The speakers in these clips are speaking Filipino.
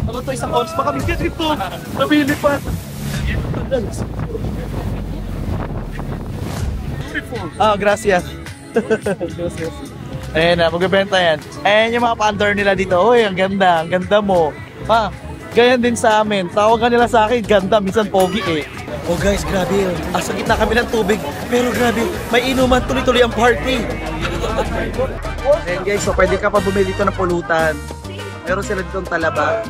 Ano to, isang oras pa kami dito. Nabili pa. Gracias. Gracias. Ayan na, magbebenta yan. Ayan yung mga pa-under nila dito. Uy, ang ganda mo. Ganyan din sa amin. Tawagan nila sa akin, ganda, minsan pogi eh. Oh guys, grabe. Asa gitna kami ng tubig. Pero grabe, may inuman, tuloy-tuloy ang party. Ayan guys, so pwede ka pa bumili dito ng pulutan. Meron sila ditong talaba.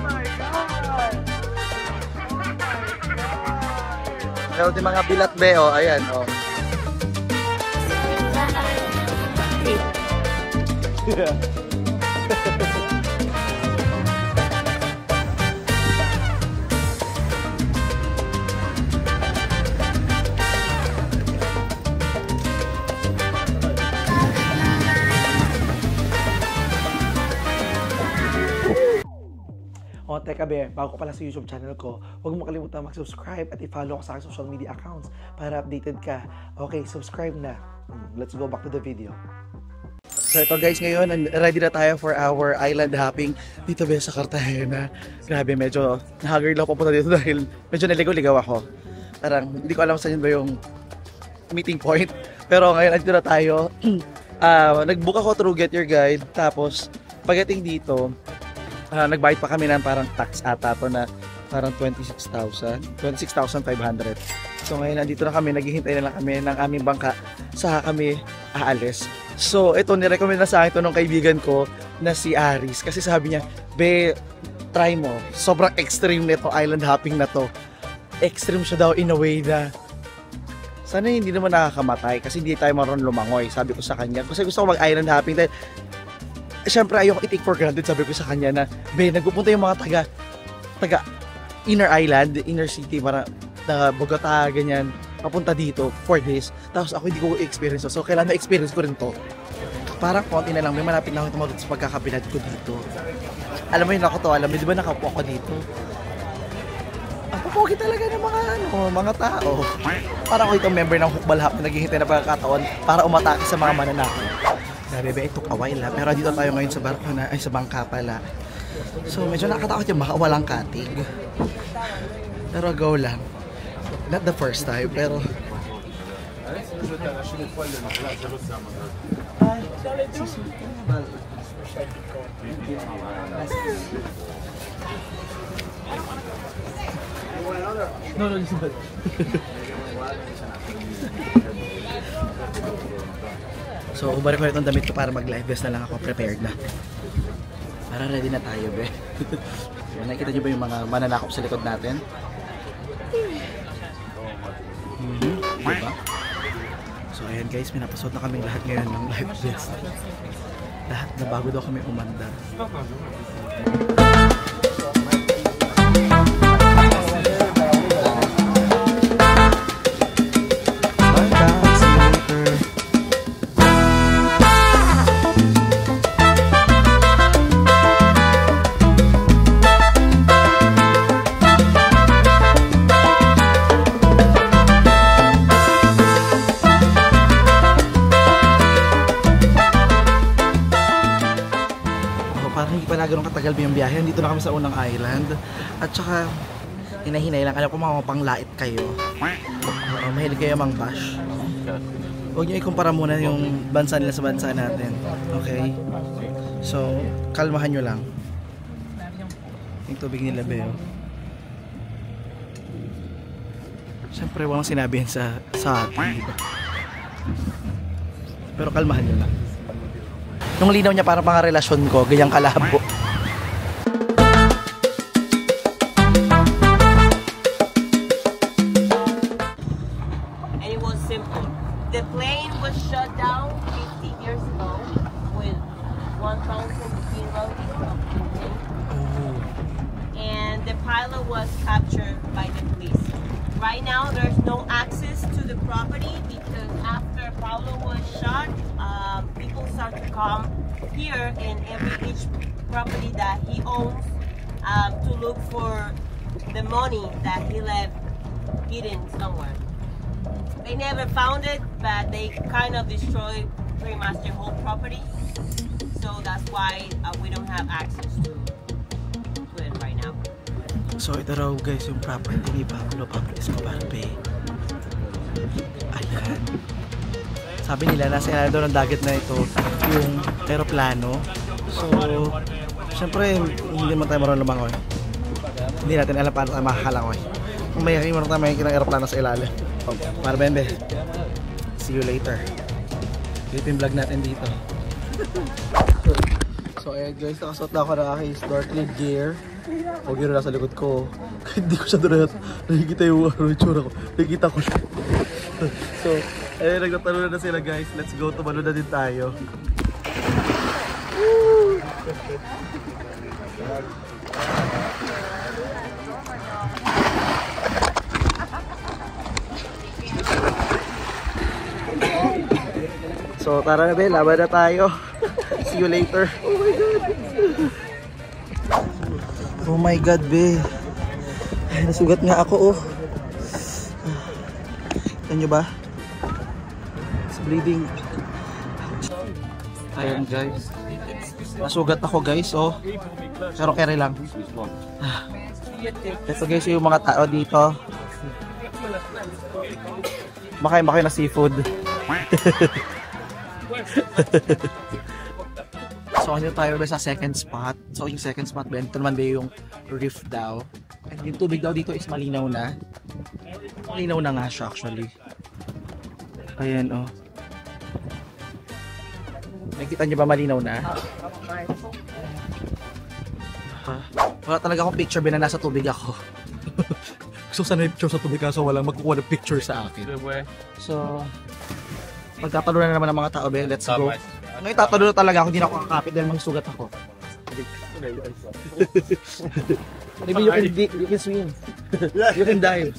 Meron din mga bilat be, oh, ayan, oh. Yeah. O, teka be, bago ko pala sa YouTube channel ko, huwag mo kalimutan mag-subscribe at i-follow ko sa aking social media accounts para updated ka. Okay, subscribe na. Let's go back to the video. So ito guys, ngayon ready na tayo for our island hopping dito be sa Cartagena. Grabe, medyo nahagard lang pupunta dito dahil medyo naligaw-ligaw ako. Parang hindi ko alam saan ba yung meeting point. Pero ngayon andito na tayo. Nag-book ako through Get Your Guide. Tapos pagdating dito, nagbayad pa kami ng parang tax ata to na parang 26,500. So ngayon nandito na kami, naghihintay na lang kami ng aming bangka saka kami aalis. So ito, nirecommend na sa akin ito ng kaibigan ko na si Aris kasi sabi niya, be, try mo, sobrang extreme nito island hopping na to. Extreme siya daw in a way na sana hindi naman nakakamatay kasi hindi tayo marunong lumangoy, sabi ko sa kanya. Kasi gusto ko mag island hopping dahil siyempre ayoko i-take for granted, sabi ko sa kanya na, be, nagpupunta yung mga taga inner island, inner city, para taga Bogota, ganyan, papunta dito 4 days. Tapos ako hindi ko experience to. So kailangan na-experience ko rin to. Parang konti na lang, may malapit na ako tumagot sa pagkakapilad ko dito. Alam mo yun ako to, alam mo, di ba nakapo ako dito? Ang papogi talaga ng mga tao. Parang ako itong member ng Hukbal Hap na naghihintay na pagkakataon para umatake sa mga mananakot. Bebe, it took a while pero dito tayo ngayon sa barko na, ay sa bangka pala. So medyo nakatakot yung baka walang katig. Pero go lang. Not the first time, pero no, listen to So, ubalik ko itong damit ko para mag-live vest na lang ako. Prepared na. Para ready na tayo, be. Nakikita nyo ba yung mga mananakop sa likod natin? Diba? So, ayan guys, pinapasot na kaming lahat ngayon ng live vest. Lahat na bago daw kami umandar. Ganun katagal yung biyahe. Dito na kami sa unang island. At saka hinahinay lang. Alam ko mga panglait kayo. Mahilig kayo mang bash. Huwag nyo ikumpara muna yung bansa nila sa bansa natin. Okay? So, kalmahan nyo lang. Yung tubig nila, Beo. Siyempre, walang sinabihin sa atin. Pero kalmahan nyo lang. Yung linaw niya para mga relasyon ko, ganyang kalabo. And it was simple. The plane was shut down 50 years ago with 1,000 kilos of cocaine. And the pilot was captured by the police. Right now, there's no access to the property because after Pablo was shot, people start to come here in each property that he owns to look for the money that he left hidden somewhere. They never found it, but they kind of destroyed pretty much the whole property. So that's why we don't have access to it right now. So ito raw guys yung property ni Pablo Escobar Bay. Ayan. Sabi nila nasa ilalim daw ng dagat na ito yung aeroplano. So syempre hindi man tayo marunong lumangoy. Hindi natin alam paano tayo makakalangoy. Kung may marunong tayo makikita ng aeroplano sa ilalim. Para bende. See you later. Ito yung vlog natin dito. So ayan guys, nakasuot na ako ng aking snorkeling gear. O gear na sa likod ko. Hindi ko siya doon nakikita yung itsura ko. Nakikita ko siya. So ayun, nagtatalo na sila guys. Let's go, tumalo na din tayo. Woo! So tara na be, laban na tayo. See you later. Oh my god be. Ay, nasugat nga ako oh. Yan nyo ba? It's bleeding. Ayan guys. Nasugat ako guys oh. Pero kere lang. Ito guys yung mga tao dito. Makain ba kayo na seafood? So ano tayo ba sa second spot? So yung second spot ba, ito naman ba yung reef daw. And yung tubig daw dito is malinaw na. Malinaw na nga siya actually. Ayan oh. Nakikita nyo ba malinaw na? Wala talaga akong picture ba na nasa tubig ako. Gusto sana yung picture sa tubig kaso walang magkukuha ng picture sa akin. So magtatalo na naman ng mga tao, be. Let's go. Ngayon tatalo na talaga ako, hindi na ako kakapit dahil magsugat ako. Maybe you can swim. You can dive.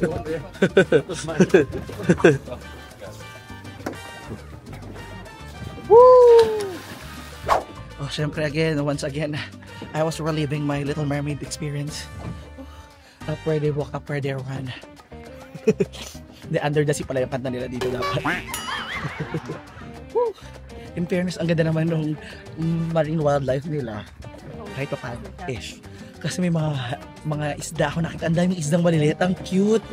Woo! Oh, syempre once again, I was reliving my Little Mermaid experience. Up where they walk, up where they run. The under the sea pala yung kanta nila dito dapat. In fairness, ang ganda naman ng marine wildlife nila. Kahit pa fish. Kasi may mga isda ako nakita. Ang daming isdang maliliit. Ang cute.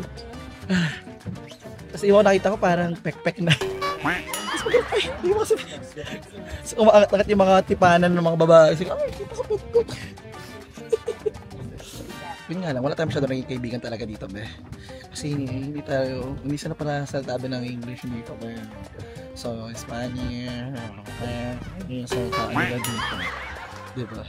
Kasi yung nakita ko parang pek-pek na. So, umaangat yung mga tipanan ng mga babae. Sige, ay, kita sa pek-pek. Yun nga lang, wala tayong masyado naging kaibigan talaga dito, be. Kasi hindi sana para saltabi ng English dito, be. So, Espanya, yung salta, ano dito. Diba?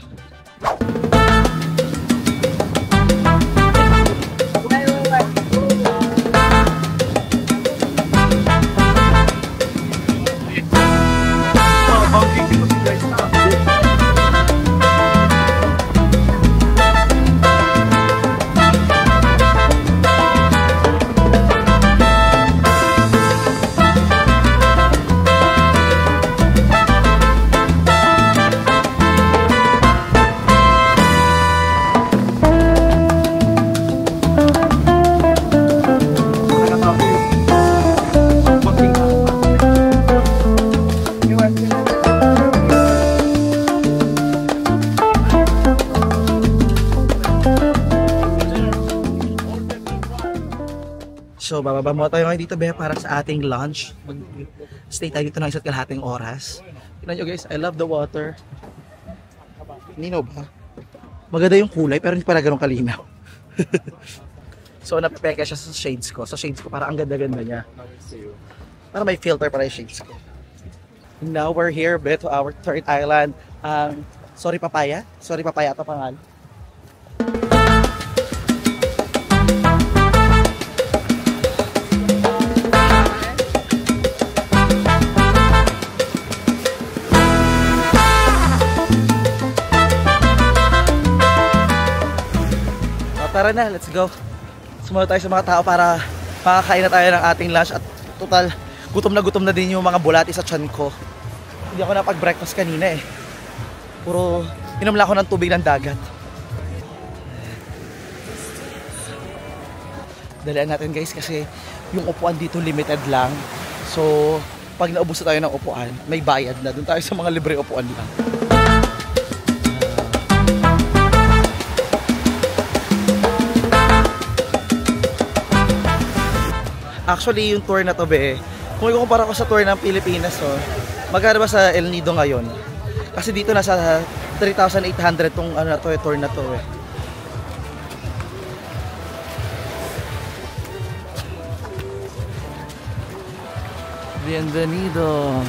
So, bababa mo tayo ngayon dito, be, para sa ating lunch. Stay tayo dito ng 1.5 oras. Tignan nyo guys, I love the water. Nino ba? Maganda yung kulay, pero hindi pala ganun kalinaw. So, napipeka siya sa shades ko. Sa shades ko, para ang ganda-ganda niya. Para may filter para yung shades ko. Now, we're here, be, to our third island. Sorry Papaya. Sorry Papaya ito pangalan. Tara na, let's go. Sumunod tayo sa mga tao para makakain na tayo ng ating lunch. At total, gutom na din yung mga bulati sa tiyan ko. Hindi ako napag-breakfast kanina eh. Puro inom lang ako ng tubig ng dagat. Dalian natin guys kasi yung upuan dito limited lang. So, pag naubos na tayo ng upuan, may bayad na. Doon tayo sa mga libre upuan lang. Actually, yung tour na to, be, kung ikukumpara ko sa tour ng Pilipinas, oh, magkano ba sa El Nido ngayon? Kasi dito nasa 3,800 tong ano na to, tour na to eh. Bienvenido.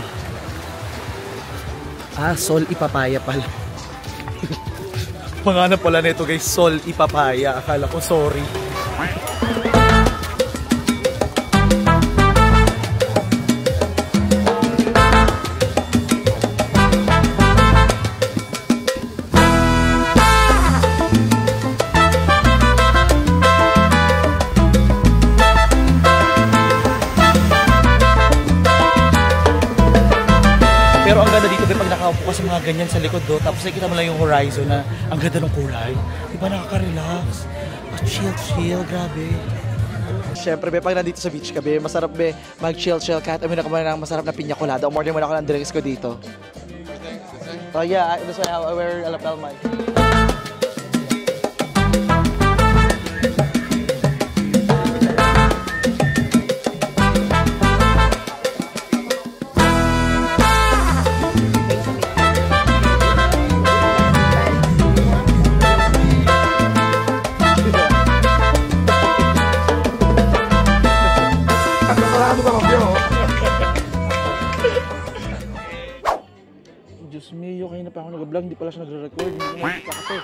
Sol Ipapaya pala. Panganap pala nito guys, Sol Ipapaya. Akala ko sorry. Pero ang ganda dito, pag nakaupo ka sa mga ganyan sa likod do, tapos nakikita mo lang yung horizon na ang ganda ng kulay. Diba nakaka-relax? Chill, grabe. Siyempre, be, pag nandito sa beach ka, be, masarap, be, mag-chill kahit amin ako ng masarap na piña colada. Umorder mo na ako ng drinks ko dito. Oh yeah, that's why I wear a lapel mic. Diyos mio, kayo na pa ako nag-vlog, hindi pala siya nagre-record, hindi ko makikita kasi.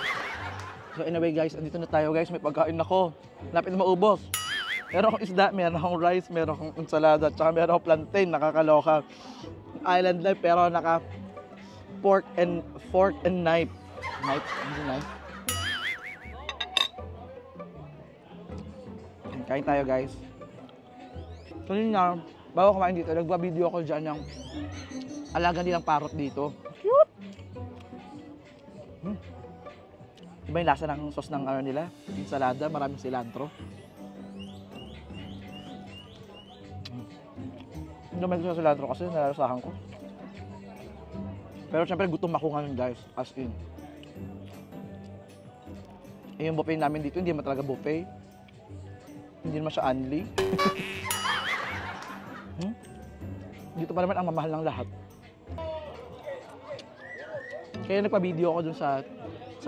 So anyway guys, andito na tayo guys, may pagkain ako. Lapit na maubos. Meron akong isda, meron akong rice, meron akong ensalada, tsaka meron akong plantain, nakakaloka. Island life, pero naka fork and knife. Knife? Hindi knife. Kain tayo guys. Kanina, bago kumain dito, nagba-video ako dyan ng alaga nilang parrot dito. Cute! Iba yung lasa ng sauce ng ano nila, ensalada, maraming cilantro. Hindi naman sa cilantro kasi nalalasahan ko. Pero syempre gutom ako ngayon guys, as in. Yung buffet namin dito, hindi naman talaga buffet. Hindi naman siya unli. Dito pa naman ang mamahal ng lahat. Kaya nagpa-video ako dun sa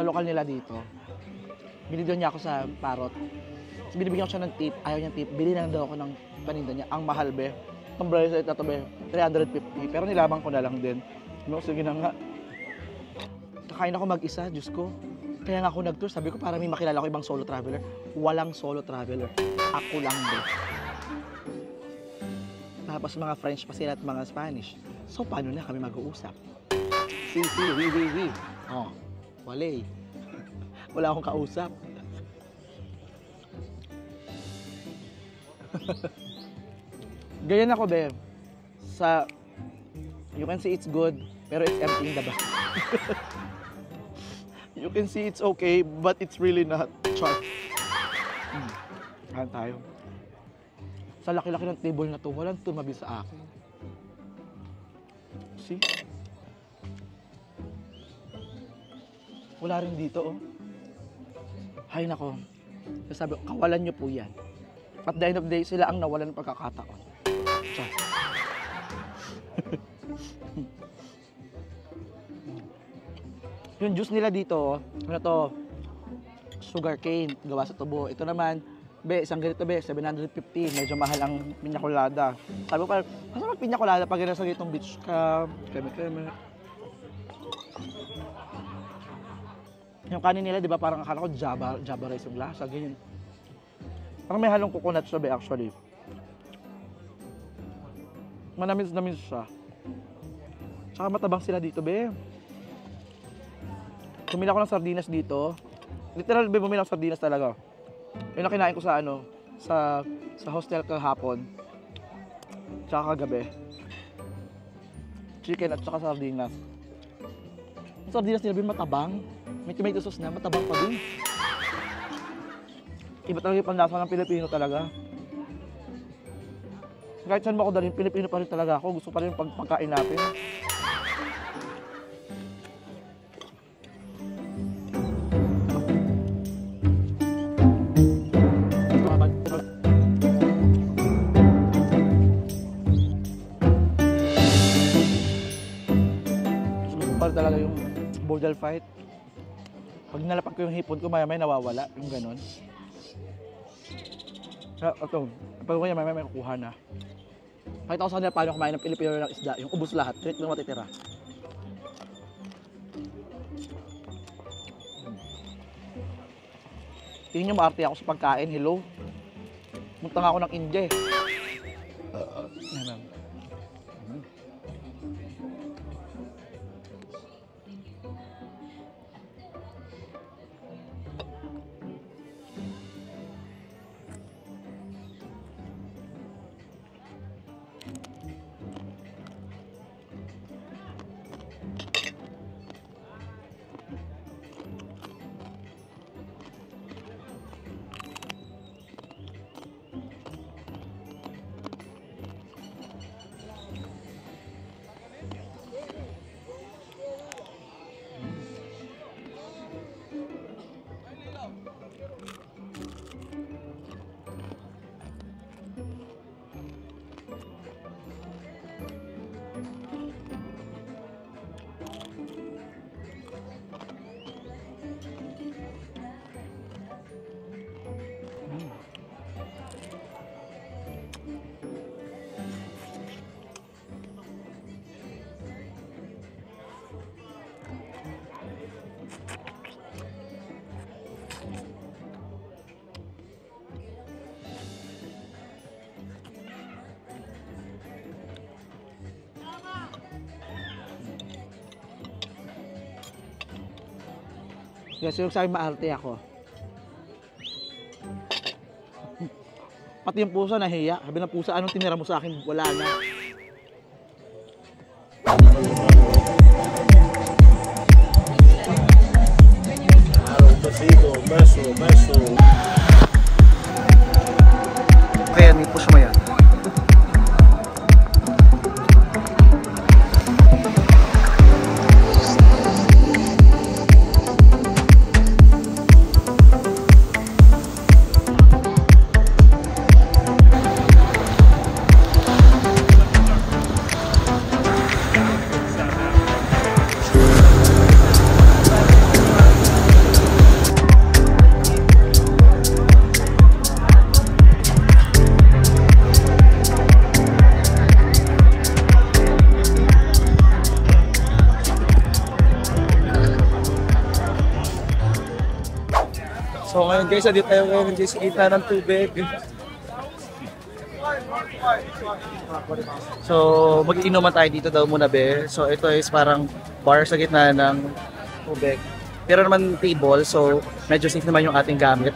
lokal nila dito. Binidyo niya ako sa parrot. So, binibigyan ko siya ng tip. Ayaw niyang tip. Bili lang daw ako ng paninda niya. Ang mahal, be. Ang bracelet na to, be. 350. Pero nilamang ko na lang din. No, sige na nga. Kakain ako mag-isa, Diyos ko. Kaya nga ako nag-tour. Sabi ko, para may makilala ko ibang solo traveler. Walang solo traveler. Ako lang, be. Tapos mga French pa sila at mga Spanish. So, paano na kami mag-uusap? Si, oui. Oh, wala. Wala akong kausap. Ganyan ako, be. Sa, you can see it's good, pero it's empty in the back. You can see it's okay, but it's really not. Char. Kahan tayo. Sa laki-laki ng table na to, walang tumabi sa akin. See? Wala rin dito, oh. Hay nako. Sabi ko, kawalan nyo po yan. At the end of the day, sila ang nawalan ng pagkakataon. Char. Yung juice nila dito, ano to? Sugar cane, gawa sa tubo. Ito naman, be, isang ganito, be, 750. Medyo mahal ang piña colada. Sabi ko, masarap piña colada pag nasa ganitong beach ka. Kreme. Yung kanin nila, di ba, parang akala ko Java rice yung lasa, ganyan. Parang may halong coconut siya, be, actually. Manamis-namis siya. Tsaka matabang sila dito, be. Bumili ako ng sardinas dito. Literal, be, bumili ako ng sardinas talaga. Yun ang kinain ko sa ano, sa hostel kahapon. Tsaka kagabi. Chicken at tsaka sardinas. Yung sardinas nila, be, matabang. May tomato sauce na, matabang pa din. Iba talaga yung panlasa ng Pilipino talaga. Kahit saan mo ako dalhin, Pilipino pa rin talaga ako. Gusto pa rin yung pagkain natin. animal fight. Pag nalapag ko yung hipon ko, maya may nawawala. Yung ganon. Ito, pag maya may kukuha na. Pakita ko sa kanila paano kumain ng Pilipino ng isda. Yung ubos lahat, kahit lang matitira. Tingin nyo, maarte ako sa pagkain. Hello? Munta nga ako ng India eh. Ayan. Kasi yung sabi maarte ako. Pati yung pusa nahiya. Sabi ng pusa, anong tinira mo sa akin? Wala na. Kaya may push mo yan. So ngayon guys, dito tayo ngayon sa kita ng tubig. So mag-iinuman tayo dito daw muna be. So ito is parang bar sa gitna ng tubig. Pero naman table, so medyo safe naman yung ating gamit.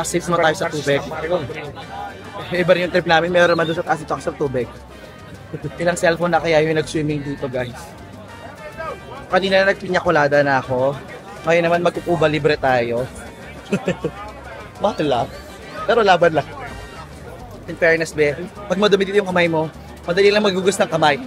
Safe naman tayo sa tubig. Iba rin yung trip namin, meron naman doon sa taas sa tubig. Ilang cellphone na kaya yung nag-swimming dito guys. Kanina na nagpinya-colada na ako. Ngayon naman magkukuba libre tayo. Mahal lang. Pero laban lang. In fairness, be, pag madumi dito yung kamay mo, madali lang magugos ng kamay.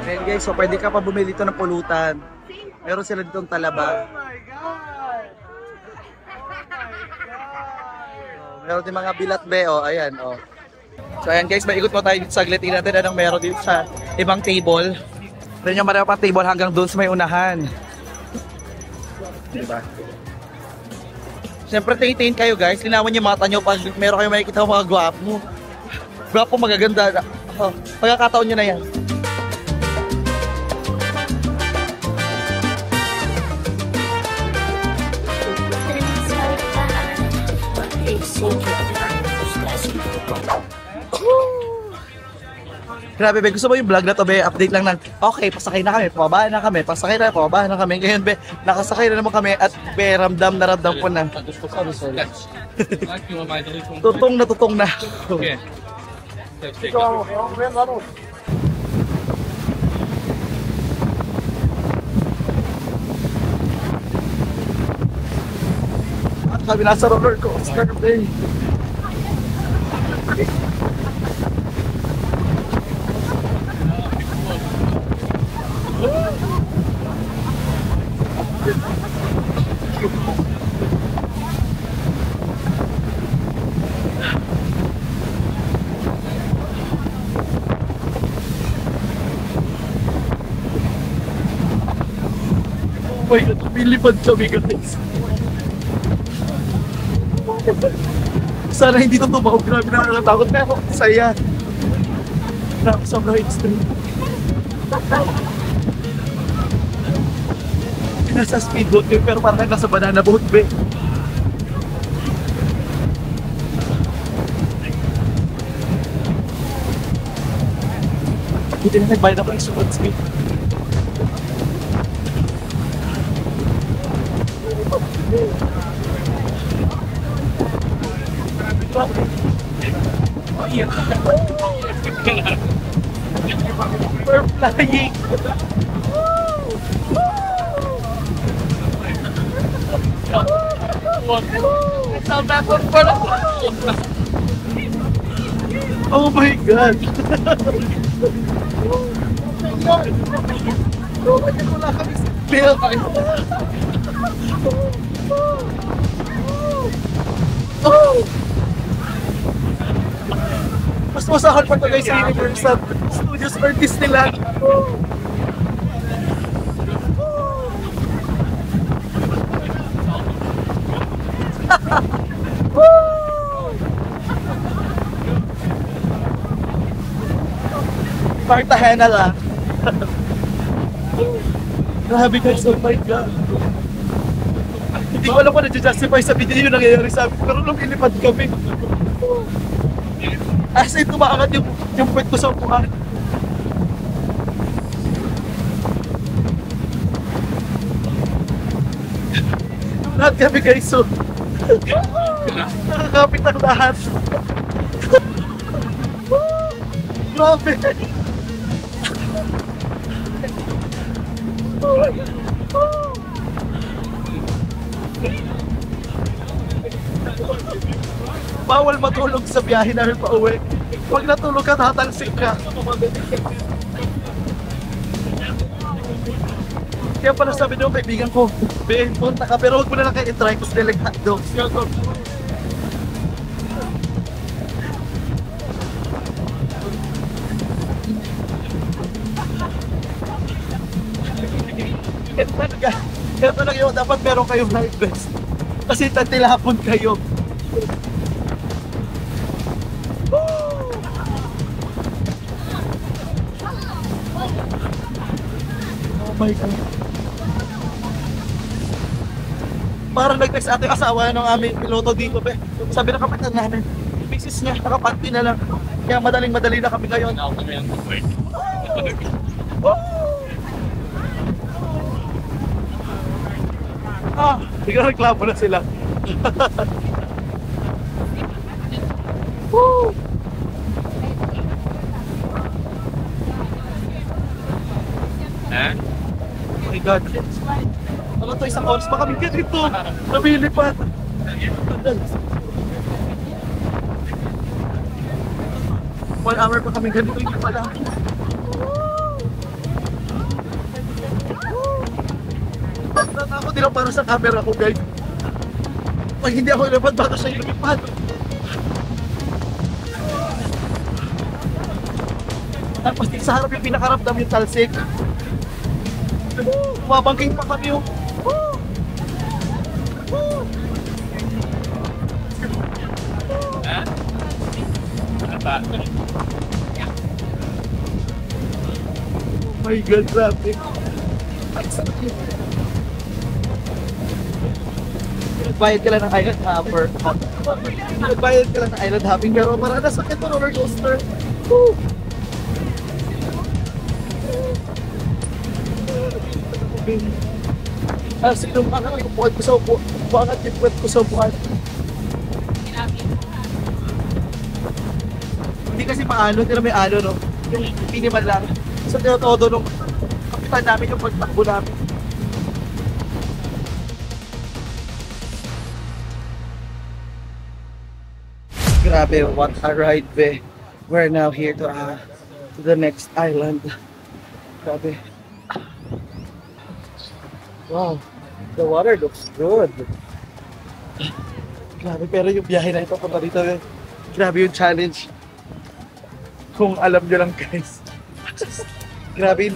Ayan guys, so pwede ka pa bumili dito ng pulutan. Meron sila ditong talaba. Oh my God! Meron din mga bilat be, oh, ayan, oh. So ayan guys, maikot mo tayo dito saglit. Tingnan natin anong meron dito sa ibang table. Meron yung marami pa table hanggang doon sa may unahan. Diba? Siyempre tingin kayo guys, linawan yung mata nyo pag meron kayo makikita mga gwapo. Gwapo, magaganda. Oh, pagkakataon nyo na yan. Grabe be, gusto mo yung vlog na to be, update lang ng okay, pasakay na kami, pababa na kami, pasakay na, pababa na kami. Ngayon be, nakasakay na naman kami at be, ramdam ko na. Tutong na. Okay. kami nasa roller coaster, babe. Oh my God, lumilipad kami guys. Sana hindi ito tumawag. Grabe nakakatakot na ako. Saya. Grabe sobrang extreme. Nasa speedboat yun pero parang nasa banana boat be. Hindi na nagbayad ako ng sumat speed. We're flying. Oh my God. Wala kami sa bill. Mas masahan pa ito guys sa Universal Studios or Disneyland. Partahena lang. Grabe guys, oh my God. Hindi ko alam kung na-justify sa video yung nangyayari sa amin. Pero nung ilipad kami, as in tumaangat yung puwet ko sa upuan. Lahat kami guys, so nakakapit ang lahat. Grabe. Bawal matulog sa biyahe namin pa uwi. Pag natulog ka, tatalsik ka. Kaya pala sabi nyo kaibigan ko, Ben, punta ka pero huwag mo na lang kayo i-try kasi delikado. Kaya talaga yun, dapat meron kayong life vest. Kasi tatilapon kayo. Oh my God. Parang nag-text ate asawa ng aming piloto dito, be. Sabi ng kapitan namin, misis niya, nakapanty na lang. Kaya madaling-madali na kami ngayon. Biglang reklamo na sila. Woo! Oh my God. Ano to, isang oras pa kami ganito. Namilipad. 1 hour pa kami ganito, hindi pala. Natakot din ako para sa camera ko guys. Pag hindi ako ilapad, baka siya ilipad. Tapos dito sa harap yung pinakaramdam yung talsik. Mabangking pa kami yung oh my God, traffic. Nagbayad ka lang ng island hopper. Nagbayad ka lang ng island hopping pero parang nasakit mo roller coaster. Woo! Sino angat yung puwet ko sa upuan? Angat yung puwet ko sa upuan. Hindi kasi maano, hindi na may ano, no? Yung minimal lang. So, tinotodo nung kapitan namin yung pagtakbo namin. Grabe, what a ride, be. We're now here to the next island. Grabe. Wow, the water looks good. Grabe, pero yung biyahe na ito punta dito, be. Grabe yung challenge. Kung alam nyo lang, guys. Grabe,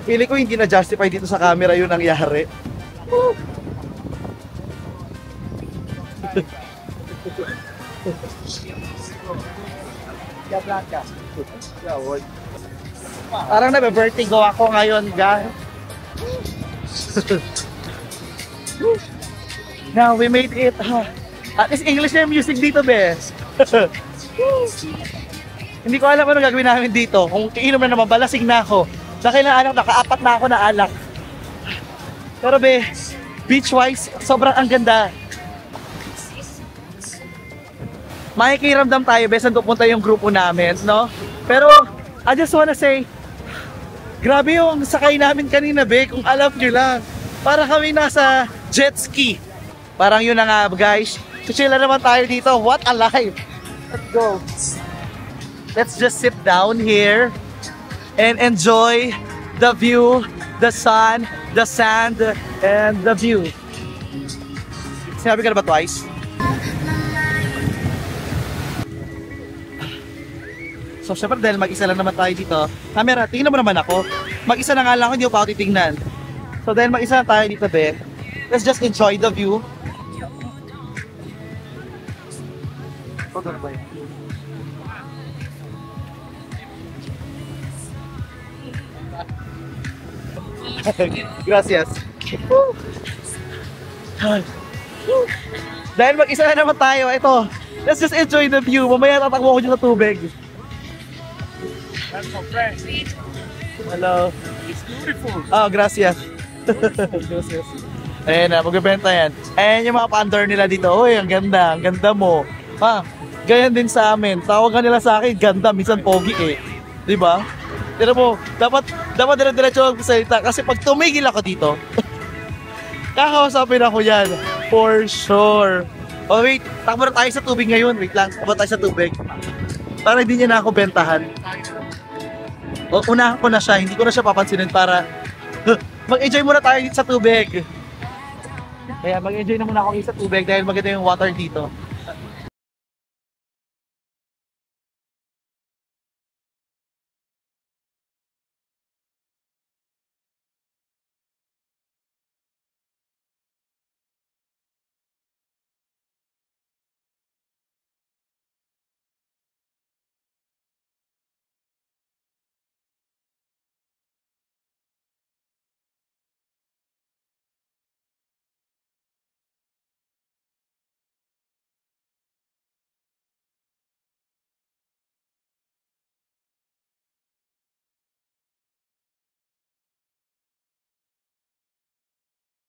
feeling ko hindi na-justify dito sa camera yung nangyari. Parang nabe-vertigo ako ngayon, guys. Now, we made it. At least English na yung music dito, bes. Hindi ko alam ano gagawin namin dito. Kung iinom na naman, balasing na ako. Nakaapat na ako na alak. Pero be, beach-wise, sobrang ang ganda. Makikiramdam tayo, be, saan pupunta yung grupo namin, no? Pero, I just wanna say, grabe yung sakay namin kanina, be, kung alam nyo lang. Para kami nasa jet ski. Parang yun na nga, guys. Chill na naman tayo dito. What a life! Let's go. Let's just sit down here and enjoy the view, the sun, the sand, and the view. Sinabi ka na ba twice? So, syempre dahil mag-isa lang naman tayo dito. Camera, tingnan mo naman ako. Mag-isa na nga lang ako, hindi ko pa ako titingnan. So, dahil mag-isa na tayo dito, be, let's just enjoy the view. Gracias. Dahil mag-isa na naman tayo, ito. Let's just enjoy the view. Mamaya tatakbo ko dyan sa tubig. Hello. It's beautiful. Oh, gracias. Gracias. Ayan na, magbibenta yan. Ayan yung mga pa-under nila dito. Uy, ang ganda mo. Ha, ganyan din sa amin. Tawagan nila sa akin, ganda, minsan pogi eh. Diba? Pero mo, dapat dire-diretso ang salita kasi pag tumigil ako dito, kakausapin ako yan. For sure. Oh wait, takbo na tayo sa tubig ngayon. Wait lang, takbo tayo sa tubig. Para hindi niya na ako bentahan. O, unahan ko na siya, hindi ko na siya papansinin para mag-enjoy muna tayo dito sa tubig. Kaya mag-enjoy na muna ako sa tubig dahil maganda yung water dito.